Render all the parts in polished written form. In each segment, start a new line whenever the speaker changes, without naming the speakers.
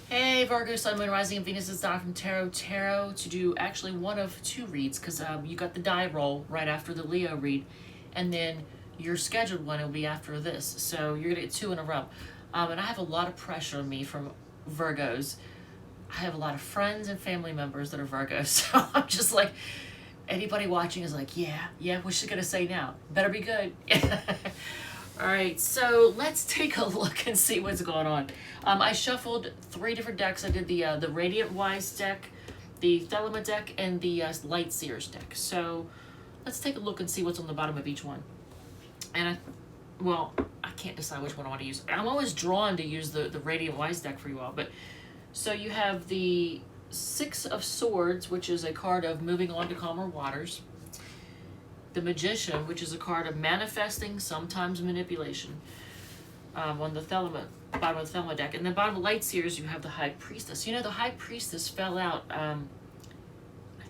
Hey Virgo, Sun, Moon, Rising, and Venus is Donna from Tarot to do actually one of two reads because you got the die roll right after the Leo read, and then your scheduled one will be after this. So you're gonna get two in a row. And I have a lot of pressure on me from Virgos. I have a lot of friends and family members that are Virgos, so I'm just like, anybody watching is like, yeah, what's she gonna say now? Better be good. All right, so let's take a look and see what's going on. I shuffled three different decks. I did the Radiant Wise deck, the Thelema deck, and the Light Seers deck. So let's take a look and see what's on the bottom of each one. And I can't decide which one I want to use. I'm always drawn to use the Radiant Wise deck for you all. But so you have the Six of Swords, which is a card of moving on to calmer waters. The Magician, which is a card of manifesting, sometimes manipulation, on the bottom of the Thelema deck. And then bottom of Light Seers, you have the High Priestess. You know, the High Priestess fell out. I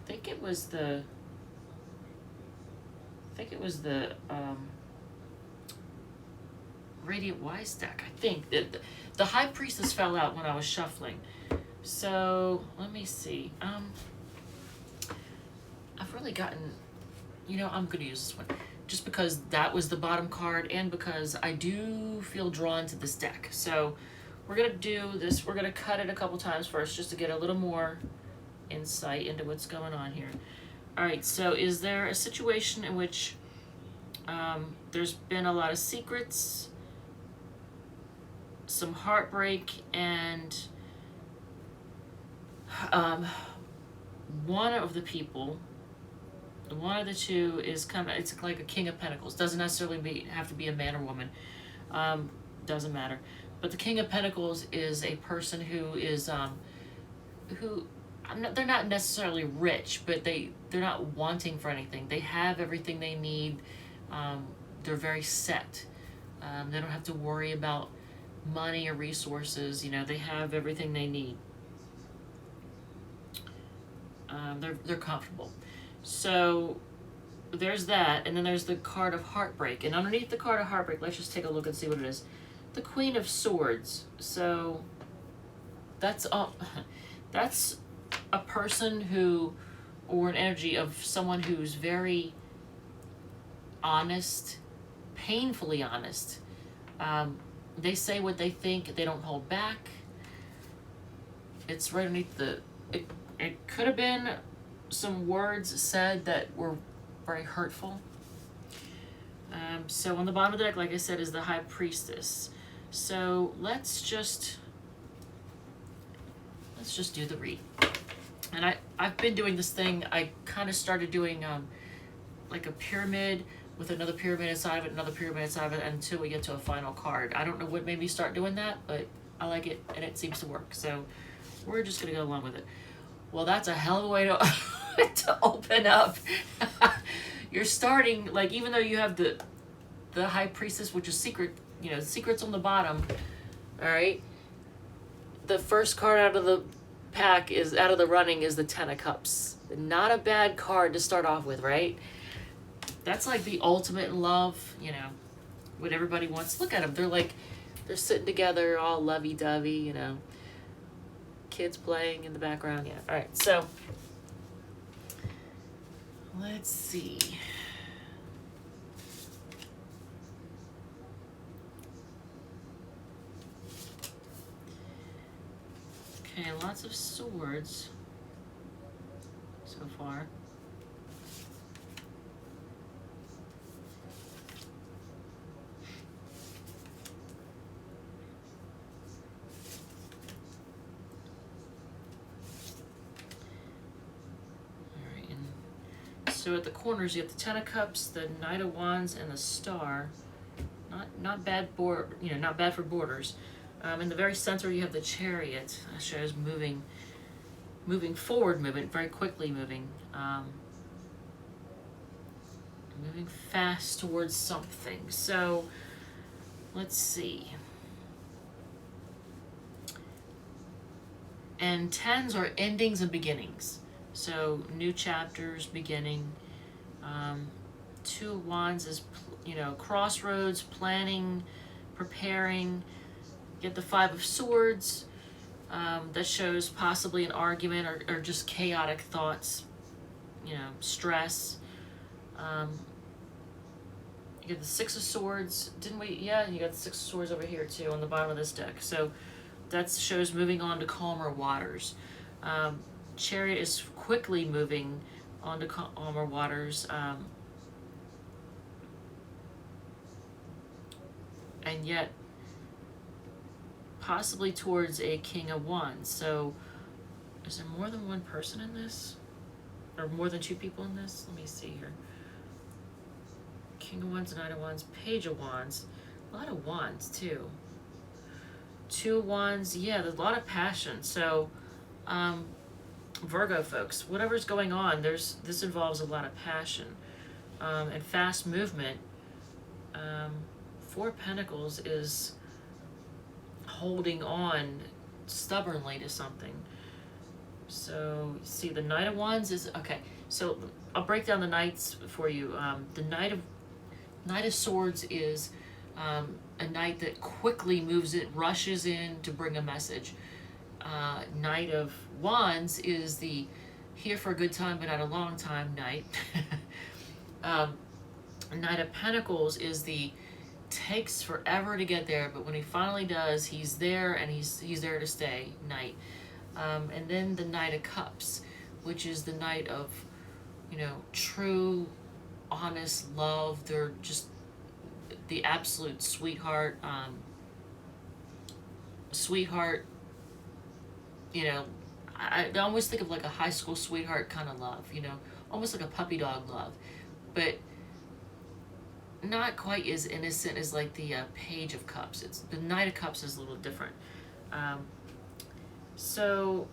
think it was the Radiant Wise deck. I think the High Priestess fell out when I was shuffling. So let me see. I've really gotten. I'm going to use this one just because that was the bottom card and because I do feel drawn to this deck. So we're going to do this. We're going to cut it a couple times first just to get a little more insight into what's going on here. All right, so is there a situation in which there's been a lot of secrets, some heartbreak, and one of the people... One of the two is it's like a King of Pentacles. Doesn't necessarily have to be a man or woman. Doesn't matter. But the King of Pentacles is a person who is, they're not necessarily rich, but they're not wanting for anything. They have everything they need. They're very set. They don't have to worry about money or resources. They have everything they need. They're comfortable. So there's that, and then there's the card of heartbreak. And underneath the card of heartbreak, let's just take a look and see what it is. The Queen of Swords. So that's a person who, or an energy of someone who's very honest, painfully honest. They say what they think. They don't hold back. It's right underneath it could have been some words said that were very hurtful. So on the bottom of the deck, like I said, is the High Priestess. So let's just do the read. And I've been doing this thing. I kind of started doing like a pyramid with another pyramid inside of it, another pyramid inside of it, until we get to a final card. I don't know what made me start doing that, but I like it and it seems to work. So we're just gonna go along with it. Well, that's a hell of a way to to open up. You're starting, like, even though you have the High Priestess, which is secret, secrets on the bottom, all right? The first card out of the pack out of the running is the Ten of Cups. Not a bad card to start off with, right? That's like the ultimate in love, what everybody wants. Look at them. They're sitting together, all lovey-dovey, kids playing in the background. Yeah. All right. So let's see. Okay, lots of swords so far. So at the corners, you have the Ten of Cups, the Knight of Wands, and the Star. Not bad not bad for borders. In the very center, you have the Chariot. That shows moving forward, very quickly moving fast towards something. So let's see. And tens are endings and beginnings. So new chapters, beginning. Two of Wands is, crossroads, planning, preparing. Get the Five of Swords. That shows possibly an argument or just chaotic thoughts, you know, stress. You got the Six of Swords, didn't we? Yeah, you got the Six of Swords over here too on the bottom of this deck. So that shows moving on to calmer waters. Chariot is quickly moving on to calmer waters. And yet possibly towards a King of Wands. So is there more than one person in this? Or more than two people in this? Let me see here. King of Wands, Knight of Wands, Page of Wands. A lot of Wands too. Two of Wands, yeah, there's a lot of passion. So Virgo folks, whatever's going on, this involves a lot of passion and fast movement. Four of Pentacles is holding on stubbornly to something. So see, the Knight of Wands is okay. So I'll break down the Knights for you. The Knight of Swords is a knight that quickly moves it, rushes in to bring a message. Knight of Wands is the here for a good time but not a long time knight. Knight of Pentacles is the takes forever to get there, but when he finally does, he's there, and he's there to stay knight. And then the Knight of Cups, which is the knight of, you know, true, honest love. They're just the absolute sweetheart. You know, I always think of like a high school sweetheart kind of love, you know, almost like a puppy dog love, but not quite as innocent as like the Page of Cups. It's the Knight of Cups is a little different. So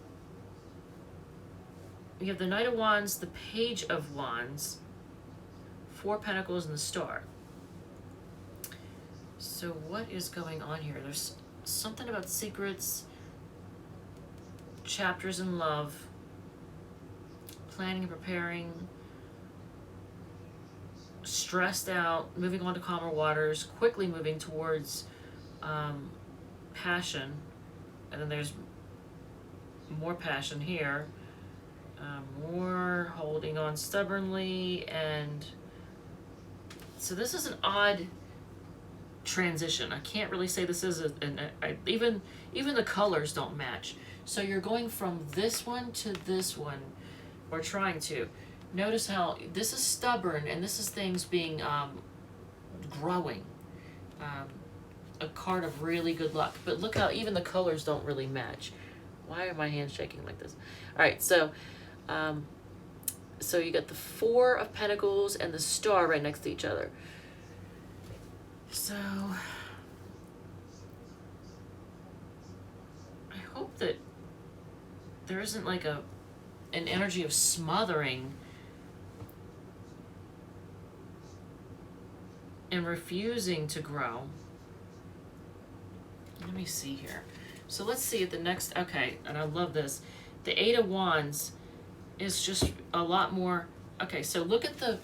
we have the Knight of Wands, the Page of Wands, Four Pentacles, and the Star. So what is going on here? There's something about secrets, chapters in love, planning and preparing, stressed out, moving on to calmer waters, quickly moving towards passion, and then there's more passion here, more holding on stubbornly, and so this is an odd transition. I can't really say this is even the colors don't match. So you're going from this one to this one, or trying to. Notice how this is stubborn and this is things being growing. A card of really good luck. But look how even the colors don't really match. Why are my hands shaking like this? All right, so so you got the Four of Pentacles and the Star right next to each other. So I hope that there isn't like an energy of smothering and refusing to grow. Let me see here. So let's see at the next, okay, and I love this. The Eight of Wands is just a lot more, okay, so look at the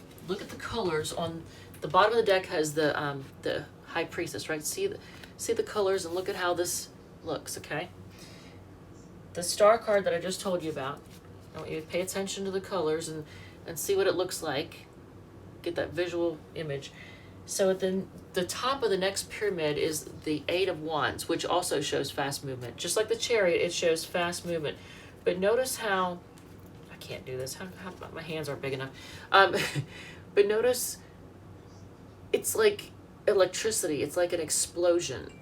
colors on the bottom of the deck. Has the High Priestess, right? See the colors and look at how this looks, okay? The Star card that I just told you about, I want you to pay attention to the colors and see what it looks like. Get that visual image. So at the top of the next pyramid is the Eight of Wands, which also shows fast movement. Just like the Chariot, it shows fast movement. But notice how, I can't do this, how my hands aren't big enough. But notice, it's like electricity, it's like an explosion.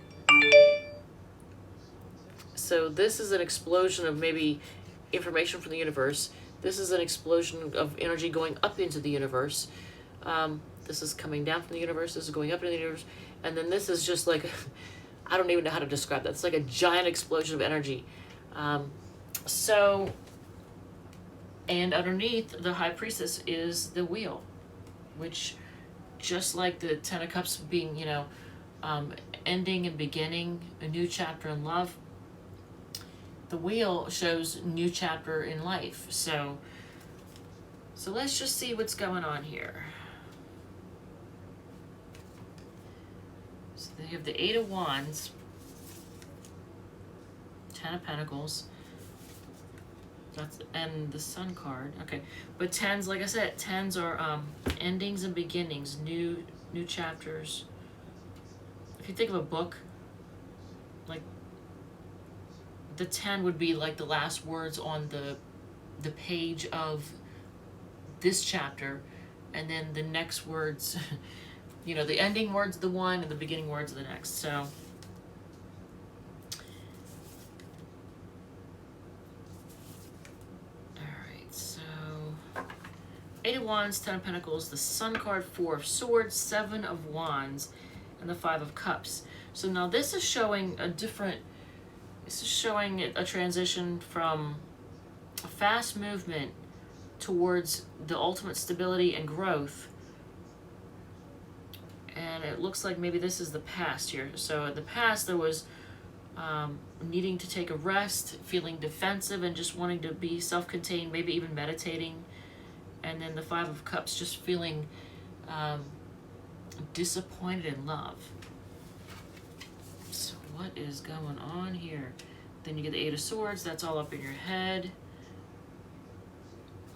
So this is an explosion of maybe information from the universe. This is an explosion of energy going up into the universe. This is coming down from the universe. This is going up into the universe. And then this is just like, I don't even know how to describe that. It's like a giant explosion of energy. And underneath the High Priestess is the Wheel, which just like the Ten of Cups being, you know, ending and beginning, a new chapter in love, the Wheel shows new chapter in life. So let's just see what's going on here. So you have the Eight of Wands Ten of Pentacles. That's, and the Sun card. Okay, but tens, like I said, tens are endings and beginnings, new chapters. If you think of a book, like the 10 would be like the last words on the page of this chapter, and then the next words, you know, the ending words of the one and the beginning words of the next. So Eight of Wands, Ten of Pentacles, the Sun card, Four of Swords, Seven of Wands, and the Five of Cups. So now this is showing a different, this is showing a transition from a fast movement towards the ultimate stability and growth. And it looks like maybe this is the past here. So in the past there was needing to take a rest, feeling defensive and just wanting to be self-contained, maybe even meditating. And then the Five of Cups, just feeling disappointed in love. So what is going on here? Then you get the Eight of Swords, that's all up in your head.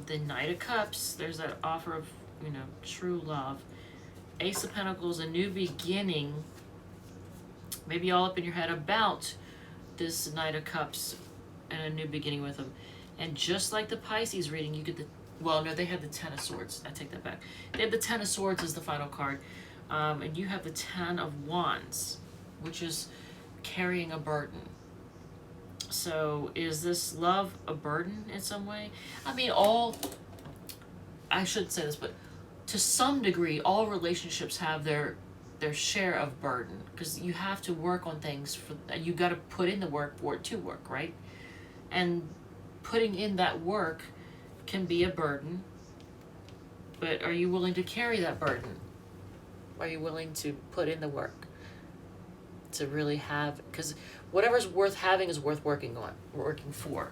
The Knight of Cups, there's that offer of, you know, true love. Ace of Pentacles, a new beginning. Maybe all up in your head about this Knight of Cups and a new beginning with them. And just like the Pisces reading, you get the, well, no, they had the Ten of Swords. I take that back. They have the Ten of Swords as the final card. And you have the Ten of Wands, which is carrying a burden. So is this love a burden in some way? I mean, I shouldn't say this, but to some degree, all relationships have their share of burden, because you have to work on things. You got to put in the work for it to work, right? And putting in that work can be a burden, but are you willing to carry that burden? Are you willing to put in the work to really have, because whatever's worth having is worth working for.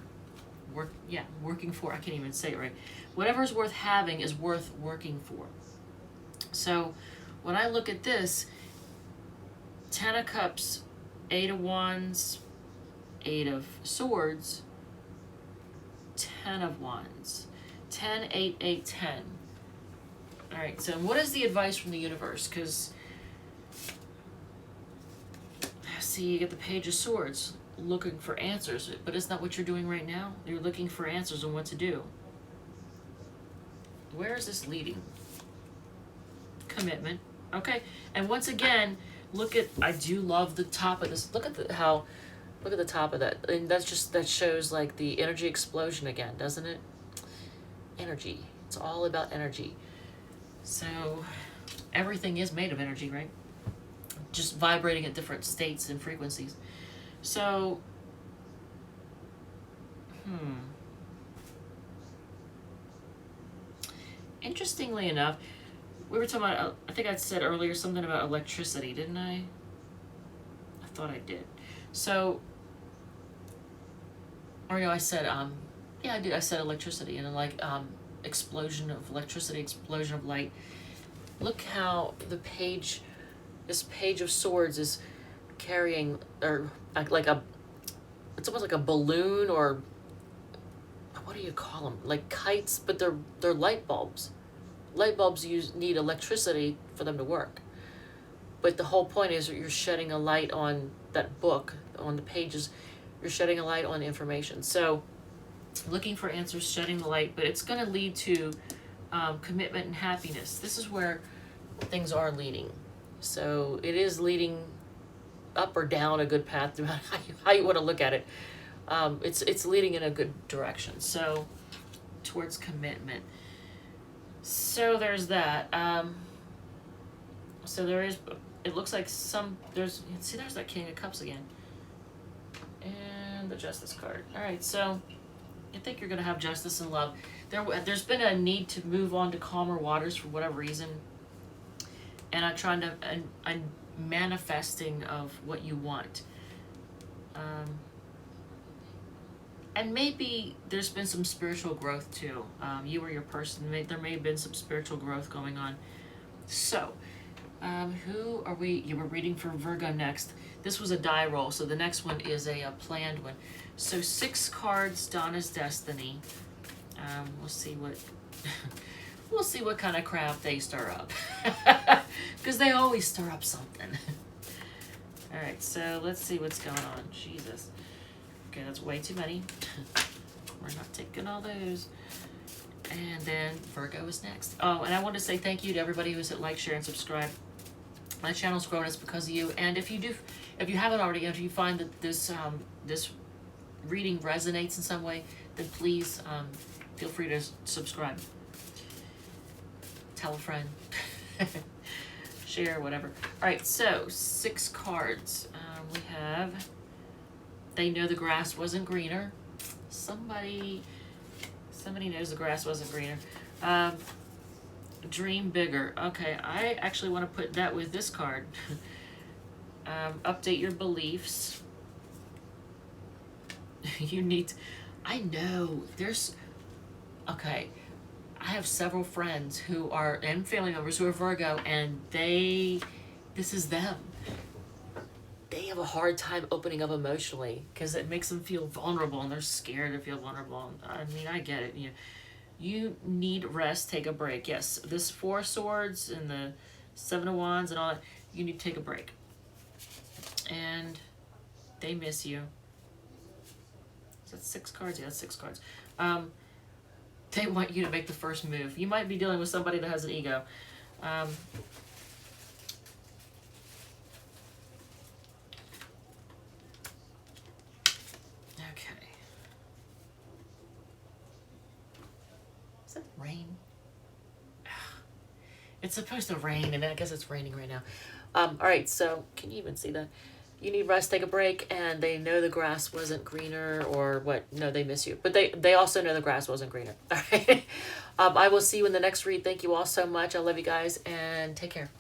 I can't even say it right. Whatever's worth having is worth working for. So when I look at this, Ten of Cups, Eight of Wands, Eight of Swords, 10 of Wands. 10, 8, 8, 10. Alright, so what is the advice from the universe? Because, see, you get the Page of Swords, looking for answers, but isn't that what you're doing right now? You're looking for answers on what to do. Where is this leading? Commitment. Okay, and once again, look at, I do love the top of this. Look at the top of that. And that shows like the energy explosion again, doesn't it? Energy. It's all about energy. So everything is made of energy, right? Just vibrating at different states and frequencies. So, interestingly enough, we were talking about, I think I said earlier something about electricity, didn't I? I thought I did. So, or no, I said, yeah, I did. I said electricity, and like explosion of electricity, explosion of light. Look how this Page of Swords is carrying, or like it's almost like a balloon, or what do you call them? Like kites, but they're light bulbs. Light bulbs need electricity for them to work. But the whole point is that you're shedding a light on that book, on the pages. You're shedding a light on information. So looking for answers, shedding the light, but it's going to lead to commitment and happiness. This is where things are leading. So it is leading up or down a good path, depending on how you want to look at it. It's leading in a good direction. So towards commitment. So there's that. So there is, it looks like there's that King of Cups again. And the Justice card. Alright, so I think you're going to have justice and love. There's been a need to move on to calmer waters for whatever reason. And I'm manifesting of what you want. And maybe there's been some spiritual growth too. You or your person, there may have been some spiritual growth going on. So, who are we? You were reading for Virgo next. This was a die roll, so the next one is a planned one. So 6 cards, Donna's Destiny. We'll see what we'll see what kind of crap they stir up, because they always stir up something. All right, so let's see what's going on. Jesus. Okay, that's way too many. We're not taking all those. And then Virgo is next. Oh, and I want to say thank you to everybody who's hit like, share, and subscribe. My channel's growing. It's because of you. And if you haven't already, if you find that this this reading resonates in some way, then please feel free to subscribe. Tell a friend. Share, whatever. All right, so 6 cards. We have They Know the Grass Wasn't Greener. Somebody knows the grass wasn't greener. Dream Bigger. Okay, I actually want to put that with this card. Update your beliefs. You need... I know. There's... Okay. I have several friends who are... and family members who are Virgo, and this is them. They have a hard time opening up emotionally because it makes them feel vulnerable, and they're scared to feel vulnerable. I mean, I get it. You need rest, take a break. Yes, this 4 Swords and the 7 of Wands and all that, you need to take a break. And they miss you. Is that 6 cards? Yeah, that's 6 cards. They want you to make the first move. You might be dealing with somebody that has an ego. Rain. It's supposed to rain, and I guess it's raining right now. All right, so can you even see that? You need rest, take a break, and they know the grass wasn't greener, or what? No, they miss you. But they also know the grass wasn't greener. All right. I will see you in the next read. Thank you all so much. I love you guys, and take care.